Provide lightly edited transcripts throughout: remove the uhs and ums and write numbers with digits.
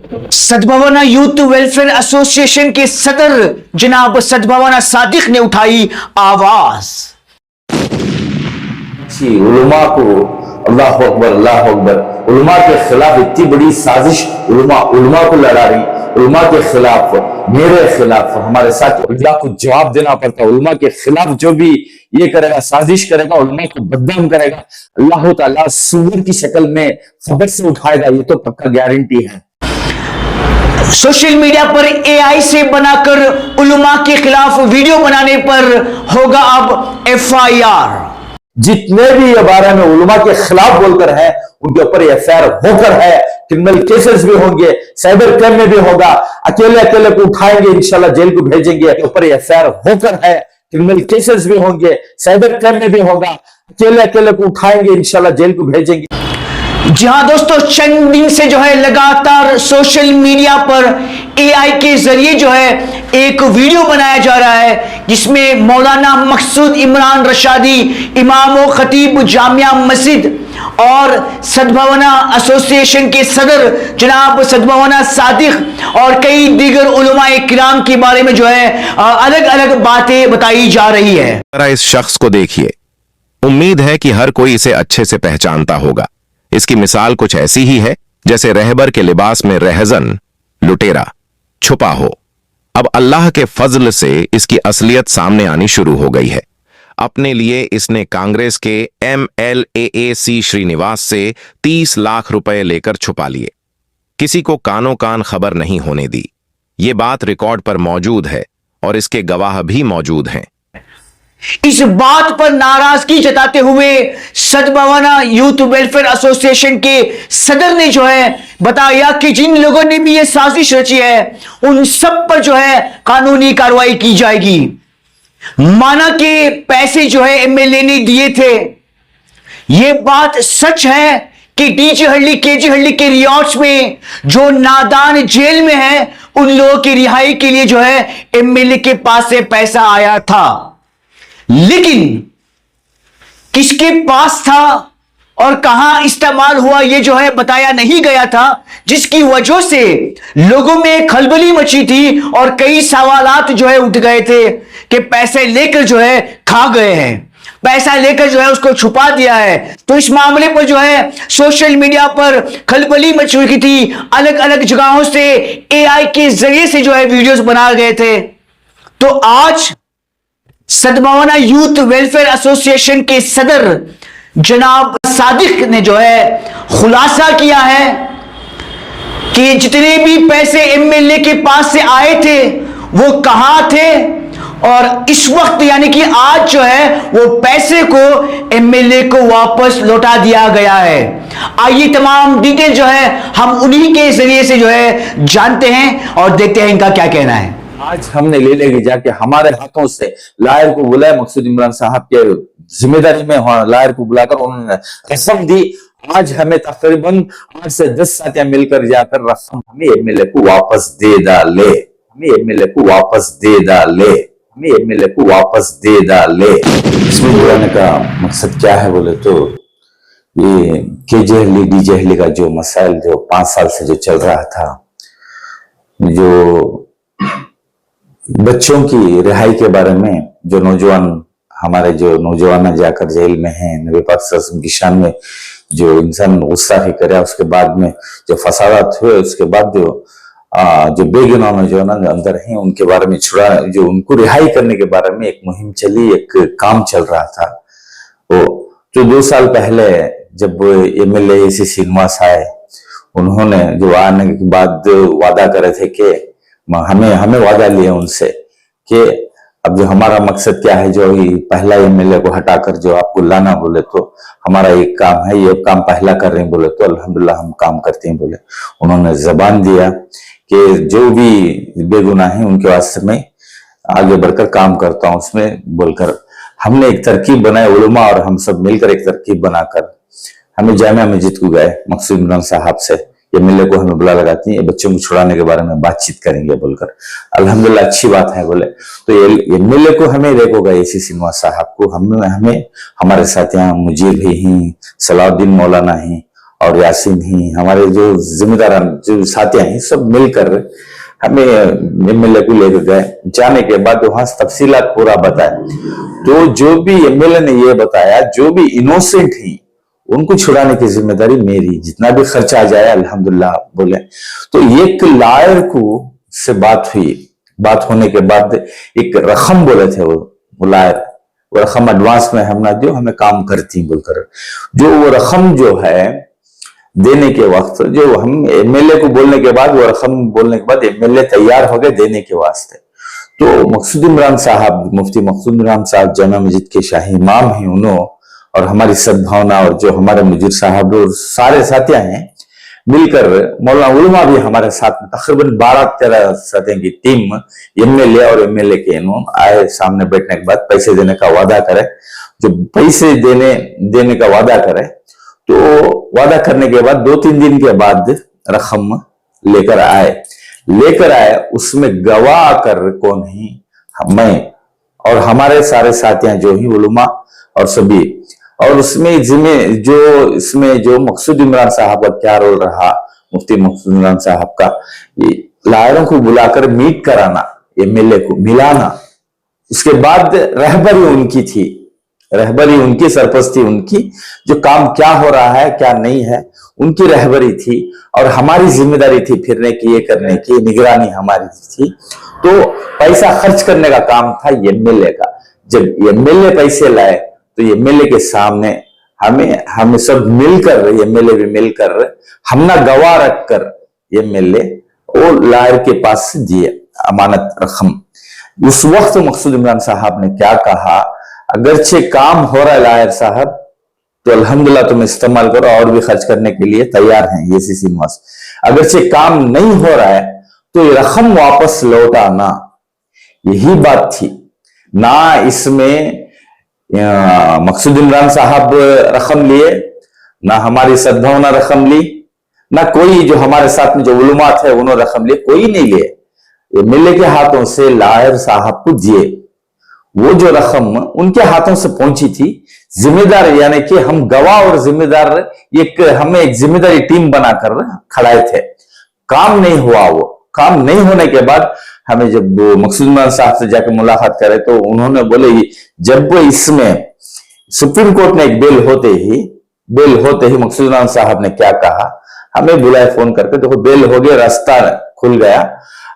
सद्भावना youth welfare association के सदर जनाब सद्भावना सादिक ने उठाई आवाज। उलमा को अल्लाह अकबर उलमा के खिलाफ इतनी बड़ी साजिश उलमा को लड़ा रही, उलमा के खिलाफ, मेरे खिलाफ, हमारे साथ अल्लाह को जवाब देना पड़ता है। उलमा के खिलाफ जो भी ये करेगा, साजिश करेगा, उलमा को बदनाम करेगा, अल्लाह ताला सूअर की शक्ल में खबर से उठाएगा, ये तो पक्का गारंटी है। सोशल मीडिया पर एआई से बनाकर उलमा के खिलाफ वीडियो बनाने पर होगा अब एफआईआर। जितने भी ये बारे में उलमा के खिलाफ बोलकर है उनके ऊपर एफआईआर होकर है, क्रिमिनल केसेस भी होंगे, साइबर क्राइम में भी होगा, अकेले अकेले को उठाएंगे, इंशाल्लाह जेल को भेजेंगे, ऊपर एफआईआर होकर है, क्रिमिनल केसेस भी होंगे, साइबर क्राइम में भी होगा, अकेले अकेले को उठाएंगे, इंशाल्लाह जेल को भेजेंगे। जी हाँ दोस्तों, चंद दिन से जो है लगातार सोशल मीडिया पर एआई के जरिए जो है एक वीडियो बनाया जा रहा है जिसमें मौलाना मकसूद इमरान रशादी, इमाम व खतीब जामिया मस्जिद और सद्भावना एसोसिएशन के सदर जनाब सद्भावना सादिक और कई दीगर उलमाए किराम के बारे में जो है अलग अलग बातें बताई जा रही है। इस शख्स को देखिए, उम्मीद है कि हर कोई इसे अच्छे से पहचानता होगा। इसकी मिसाल कुछ ऐसी ही है जैसे रहबर के लिबास में रहजन, लुटेरा छुपा हो। अब अल्लाह के फजल से इसकी असलियत सामने आनी शुरू हो गई है। अपने लिए इसने कांग्रेस के MLAAC श्रीनिवास से 30 लाख रुपए लेकर छुपा लिए। किसी को कानो कान खबर नहीं होने दी। ये बात रिकॉर्ड पर मौजूद है और इसके गवाह भी मौजूद हैं। इस बात पर नाराजगी जताते हुए सद्भावना यूथ वेलफेयर एसोसिएशन के सदर ने जो है बताया कि जिन लोगों ने भी ये साजिश रची है उन सब पर जो है कानूनी कार्रवाई की जाएगी। माना कि पैसे जो है एमएलए ने दिए थे, ये बात सच है कि डीजे हल्ली, केजी हल्ली के रियॉर्ड्स में जो नादान जेल में है उन लोगों की रिहाई के लिए जो है एमएलए के पास से पैसा आया था, लेकिन किसके पास था और कहां इस्तेमाल हुआ ये जो है बताया नहीं गया था, जिसकी वजह से लोगों में खलबली मची थी और कई सवालात जो है उठ गए थे कि पैसे लेकर जो है खा गए हैं, पैसा लेकर जो है उसको छुपा दिया है। तो इस मामले पर जो है सोशल मीडिया पर खलबली मच चुकी थी। अलग अलग जगहों से एआई के जरिए से जो है वीडियोस बनाए गए थे। तो आज सद्भावना यूथ वेलफेयर एसोसिएशन के सदर जनाब सादिक ने जो है खुलासा किया है कि जितने भी पैसे एमएलए के पास से आए थे वो कहां थे और इस वक्त यानी कि आज जो है वो पैसे को एमएलए को वापस लौटा दिया गया है। आइए तमाम डिटेल जो है हम उन्हीं के जरिए से जो है जानते हैं और देखते हैं इनका क्या कहना है। आज हमने ले लेके जाके हमारे हाथों से लायर को बुलाया, मकसूद इमरान साहब के जिम्मेदारी में लायर को बुलाकर उन्होंने रस्म दी। आज हमें तकरीबन 8 से 10 साथियां मिलकर जाकर रस्म हमें एमएलए को वापस दे डाले, हमें एमएलए को वापस दे डाले, हमें एमएलए को वापस दे डाले। इसमें बुलाने का मकसद क्या है बोले तो ये केजेहली डीजेहली का जो मसाइल जो 5 साल से जो चल रहा था, जो बच्चों की रिहाई के बारे में, जो नौजवान हमारे जो नौजवान जाकर जेल में हैं, नबी पाक सल्लल्लाहु की शान में जो इंसान गुस्ताखी करे, उसके बाद में जो फसादात हुए, उसके बाद जो बेगुनाह नौजवान अंदर हैं उनके बारे में छुड़ा, जो उनको रिहाई करने के बारे में एक मुहिम चली, एक काम चल रहा था। वो जो 2 साल पहले जब MLAAC श्रीनिवास आए, उन्होंने जो आने के बाद वादा करे थे कि हमें वादा लिया उनसे कि अब जो हमारा मकसद क्या है, जो पहला एमएलए को हटाकर जो आपको लाना बोले तो हमारा एक काम है, ये काम पहला कर रहे हैं बोले तो अल्हम्दुलिल्लाह हम काम करते हैं बोले। उन्होंने जबान दिया कि जो भी बेगुनाह है उनके वास्ते में आगे बढ़कर काम करता हूं उसमें बोलकर हमने एक तरकीब बनाई, उलमा और हम सब मिलकर एक तरकीब बनाकर हमें जामिया मस्जिद को गए, मकसूद इमरान साहब से एमएलए को हमें बुला लगाती है, बच्चों को छुड़ाने के बारे में बातचीत करेंगे बोलकर। अल्हम्दुलिल्लाह अच्छी बात है बोले। तो एमएलए को हमें देखोगा AC श्रीनिवास साहब को, हमें हमारे साथ यहाँ मुजीब भी हैं, सलाउद्दीन मौलाना हैं और यासीन ही, हमारे जो जिम्मेदार जो साथियां हैं, सब मिलकर हमें एमएलए को लेकर गए। जाने के बाद वहां तफसीलात पूरा बताया, तो जो भी एमएलए ने ये बताया, जो भी इनोसेंट ही उनको छुड़ाने की जिम्मेदारी मेरी, जितना भी खर्चा आ जाए अल्हम्दुलिल्लाह बोले। तो एक लायर को से बात हुई, बात होने के बाद एक रकम बोले थे वो लायर, वो रकम एडवांस में हमने जो हमें काम करती बोलकर, जो वो रकम जो है देने के वक्त, जो हम एमएलए को बोलने के बाद, वो रकम बोलने के बाद एमएलए तैयार हो गए देने के वास्ते। तो मकसूद इमरान साहब, मुफ्ती मकसूद इमरान साहब जामा मस्जिद के शाही इमाम हैं उन्होंने, और हमारी सद्भावना और जो हमारे मुजीर साहब और सारे साथियां हैं मिलकर, मौलाना उलमा भी हमारे साथ में, तकरीबन 12-13 साथियों की टीम, एमएलए और एमएलए के आए, सामने बैठने के बाद पैसे देने का वादा करे। जो पैसे देने का वादा करे, तो वादा करने के बाद 2-3 दिन के बाद रकम लेकर आए, उसमें गवाह कर कौन ही, मैं और हमारे सारे साथियां जो ही उलमा और सभी, और उसमें इसमें जो मकसूद इमरान साहब का क्या रोल रहा, मुफ्ती मकसूद इमरान साहब का, ये लायरों को बुलाकर मीट कराना, एमएलए को मिलाना, उसके बाद रहबरी उनकी थी, रहबरी उनकी, सरपरस्ती उनकी, जो काम क्या हो रहा है क्या नहीं है उनकी रहबरी थी, और हमारी जिम्मेदारी थी फिरने की, ये करने की, निगरानी हमारी थी। तो पैसा खर्च करने का काम था एमएलए का। जब एमएलए पैसे लाए तो एमएलए के सामने हमें सब मिलकर, एमएलए भी मिलकर, हमना गवाह रखकर एमएलए वो लायर के पास दिए अमानत रकम। उस वक्त मकसूद इमरान साहब ने क्या कहा, अगरचे काम हो रहा है लायर साहब, तो अल्हम्दुलिल्लाह तुम इस्तेमाल करो, और भी खर्च करने के लिए तैयार हैं ये सीनिवास। अगरचे काम नहीं हो रहा है तो ये रकम वापस लौटाना, यही बात थी ना। इसमें मकसूद इमरान साहब रकम लिए, ना हमारी सद्भावना रकम ली, ना कोई जो हमारे साथ में जो उलमा थे उन्होंने रकम लिए, कोई नहीं लिए। एमएलए के हाथों से लायर साहब को दिए, वो जो रकम उनके हाथों से पहुंची थी। जिम्मेदार यानी कि हम गवाह और जिम्मेदार, हमें एक जिम्मेदारी टीम बनाकर खड़ाए थे। काम नहीं हुआ, वो काम नहीं होने के बाद हमें जब मकसूद इमरान साहब से जाकर मुलाकात करे, तो उन्होंने बोले, जब इसमें सुप्रीम कोर्ट ने एक बेल होते ही मकसूद इमरान साहब ने क्या कहा, हमें बुलाए फोन करके, देखो बेल हो गया, रास्ता खुल गया,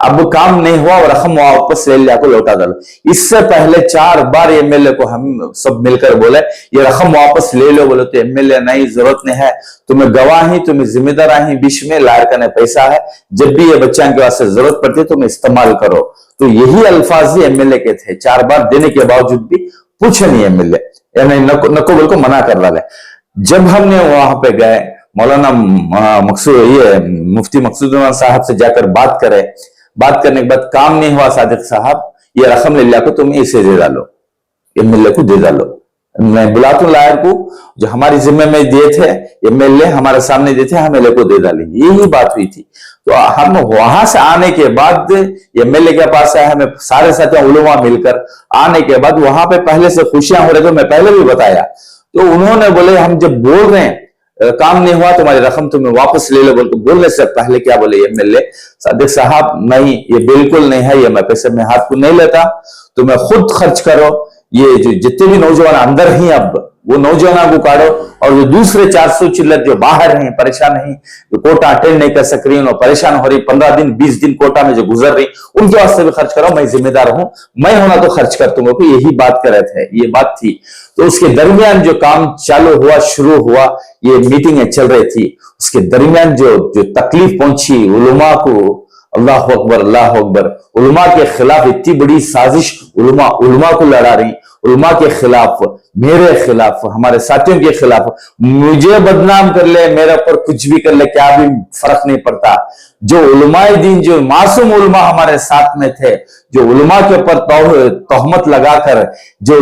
अब काम नहीं हुआ और रकम वापस ले लिया को लौटा डालो। इससे पहले 4 बार एमएलए को हम सब मिलकर बोले ये रकम वापस ले लो, बोले तो एमएलए नहीं, जरूरत नहीं है, तुम्हें गवाह ही, तुम्हें जिम्मेदार ही, बीच में लायर का पैसा है, जब भी ये बच्चा के वास्ते जरूरत पड़ती है तुम इस्तेमाल करो। तो यही अल्फाज ही एमएलए के थे। 4 बार देने के बावजूद भी पूछे नहीं एमएलए, यानी नको बोल को मना कर डाले। जब हमने वहां पे गए, मौलाना मुफ्ती मकसूद इमरान साहब से जाकर बात करने के बाद काम नहीं हुआ, सादिक साहब ये रकम ले लिया को तुम इसे दे डालो, एमएलए को दे डालो। मैं बुलाता हूं लायर को, जो हमारी जिम्मे में दिए थे, एमएलए हमारे सामने दिए थे, हम एमएलए को दे डालेंगे, यही बात हुई थी। तो हम वहां से आने के बाद एमएलए के पास आए, हमें सारे साथियों उलमा मिलकर आने के बाद वहां पे पहले से खुशियां हो रही, तो मैं पहले भी बताया, तो उन्होंने बोले हम जब बोल रहे हैं काम नहीं हुआ तुम्हारी रकम तुम्हें वापस ले लो, बोलने से पहले क्या बोले एमएलए सादिक साहब, नहीं ये बिल्कुल नहीं है, ये मैं पैसे में हाथ को नहीं लेता, तुम्हें खुद खर्च करो, ये जो जितने भी नौजवान अंदर ही, अब वो नौजवानों को काटो, और जो दूसरे 400 चिल्लत जो बाहर हैं, परेशान हैं, जो कोटा अटेंड नहीं कर सक रही, परेशान हो रही, 15 दिन 20 दिन कोटा में जो गुजर रही, उनके वास्ते भी खर्च करो, मैं जिम्मेदार हूं, मैं होना तो खर्च कर दूंगा। तो यही बात कर रहे थे, ये बात थी। तो उसके दरमियान जो काम चालू हुआ, शुरू हुआ, ये मीटिंगें चल रही थी, उसके दरमियान जो तकलीफ पहुंची उलमा को, अल्लाह अकबर अल्लाह अकबर, उलमा के खिलाफ इतनी बड़ी साजिश उलमा को लड़ा रही, उलमा के खिलाफ, मेरे खिलाफ, हमारे साथियों के खिलाफ, मुझे बदनाम कर ले, मेरे ऊपर कुछ भी कर ले, क्या भी फर्क नहीं पड़ता। जो उलमाए दीन, जो मासूम उलमा हमारे साथ में थे, जो उलमा के ऊपर तोहमत लगाकर जो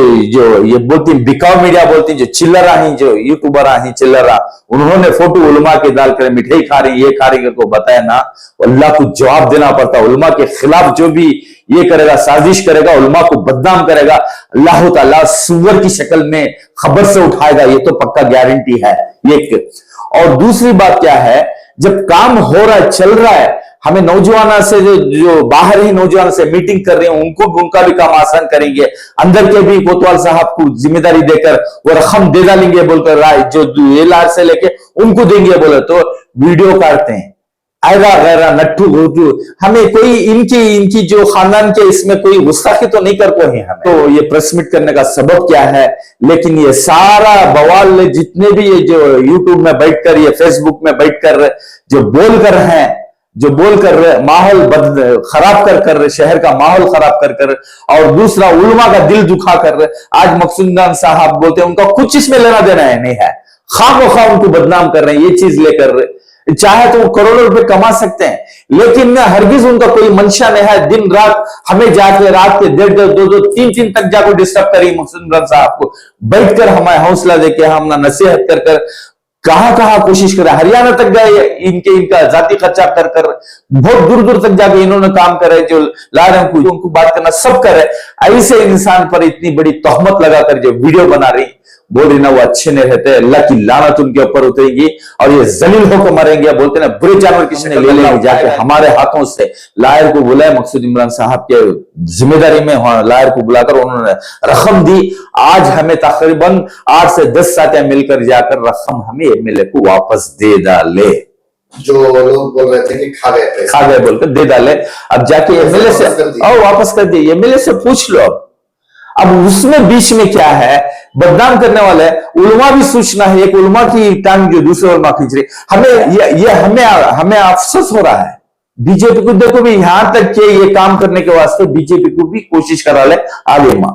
ये बोलती बिकाऊ मीडिया बोलती, जो चिल्लरा ही, जो यूट्यूबर ही चिल्लरा, उन्होंने फोटो उलमा के डाल कर मिठाई खा रही, ये खा रही को बताया ना, अल्लाह को जवाब देना पड़ता। उलमा के खिलाफ जो भी ये करेगा, साजिश करेगा, उलमा को बदनाम करेगा, अल्लाह ताला सुअर की शक्ल में खबर से उठाएगा, ये तो पक्का गारंटी है। एक और दूसरी बात क्या है, जब काम हो रहा है, चल रहा है, हमें नौजवानों से जो बाहर ही नौजवान से मीटिंग कर रहे हैं उनका भी काम आसान करेंगे, अंदर के भी कोतवाल साहब को जिम्मेदारी देकर वो रकम दे डालेंगे बोलकर राय जो एलआर से लेके उनको देंगे बोले तो वीडियो काटते हैं आएगा गैरा नट्ठू घोटू। हमें कोई इनकी जो खानदान के इसमें कोई गुस्ताखी तो नहीं कर पाए हमें। तो ये प्रेस मीट करने का सबब क्या है, लेकिन ये सारा बवाल जितने भी ये जो यूट्यूब में बैठकर ये फेसबुक में बैठकर जो बोल कर हैं, जो बोल कर माहौल खराब कर रहे, शहर का माहौल खराब कर और दूसरा उलमा का दिल दुखा कर, आज मकसूद खान साहब बोलते हैं उनका कुछ इसमें लेना देना है नहीं है, खामोखा उनको बदनाम कर रहे हैं, ये चीज लेकर चाहे तो वो करोड़ों रुपए कमा सकते हैं, लेकिन हरगिज उनका कोई मंशा नहीं है दिन रात हमें जाके रात के 1:30 2 3 तक जाकर डिस्टर्ब करी मकसूद इमरान साहब को, बैठकर हमें हौसला देके हम नसीहत कर कहां कोशिश करे, हरियाणा तक गए, इनका जाति खर्चा कर बहुत दूर तक जाके इन्होंने काम करे, जो ला रहे हैं उनको बात करना सब करे, ऐसे इंसान पर इतनी बड़ी तोहमत लगाकर जो वीडियो बना रही बोल रही ना वो अच्छे नहीं रहते, अल्लाह की लानत उनके ऊपर उतरेगी और ये जलील होकर मरेंगे। बोलते ना बुरे जानवर किसी ने ले लेंगे, जाके हमारे हाथों से लायर को बुलाए, मकसूद इमरान साहब के जिम्मेदारी में लायर को बुलाकर उन्होंने रकम दी। आज हमें तकरीबन 8 से 10 साथियां मिलकर जाकर रकम हमें एमएलए को वापस दे डाले, जो लोग बोल रहे थे कि खा गए बोलकर दे डाले। अब जाके एमएलए से और वापस कर दिए, एमएलए से पूछ लो। अब उसमें बीच में क्या है, बदनाम करने वाले उलमा भी सूचना है, एक उलमा की टांग जो दूसरे उलमा खींच रही, हमें अफसोस हो रहा है। बीजेपी को देखो भी यहां तक के ये काम करने के वास्ते बीजेपी को भी कोशिश करा ले आगे मां,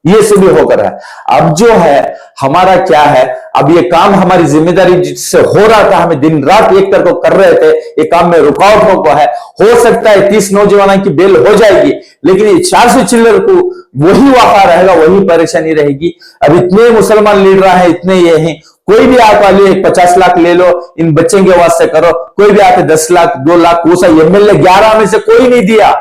ये से भी होकर है। अब जो है हमारा क्या है, अब ये काम हमारी जिम्मेदारी जिससे हो रहा था, हमें दिन रात एक करके कर रहे थे, ये काम में रुकावट हो सकता है 30 नौजवानों की बेल हो जाएगी, लेकिन ये 400 चिल्लर को वही वाक़ा रहेगा, वही परेशानी रहेगी। अब इतने मुसलमान लीडर हैं, इतने ये हैं, कोई भी आके लिए 50 लाख ले लो, इन बच्चे के वास्ते करो, कोई भी आके 10 लाख 2 लाख कोसा एमएलए 11 में से कोई नहीं दिया।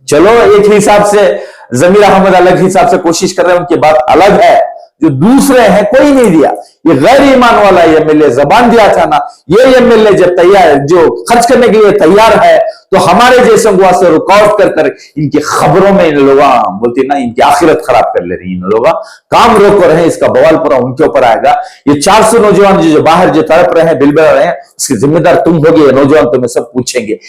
चलो एक हिसाब से जमीर अहमद अलग हिसाब से कोशिश कर रहे हैं, उनकी बात अलग है, जो दूसरे हैं कोई नहीं दिया। ये गैर ईमान वाला एमएलए जबान दिया था ना, ये एमएलए जब तैयार जो खर्च करने के लिए तैयार है तो हमारे जैसे से रुकावट कर इनकी खबरों में इन लोग बोलती ना इनकी आखिरत खराब कर ले रही, इन लोग काम रोक रहे हैं, इसका बवाल पूरा उनके ऊपर आएगा। ये 400 नौजवान जो बाहर जो तड़प रहे हैं, बिलबिला रहे हैं, उसके जिम्मेदार तुम होगे, नौजवान तुम्हें सब पूछेंगे।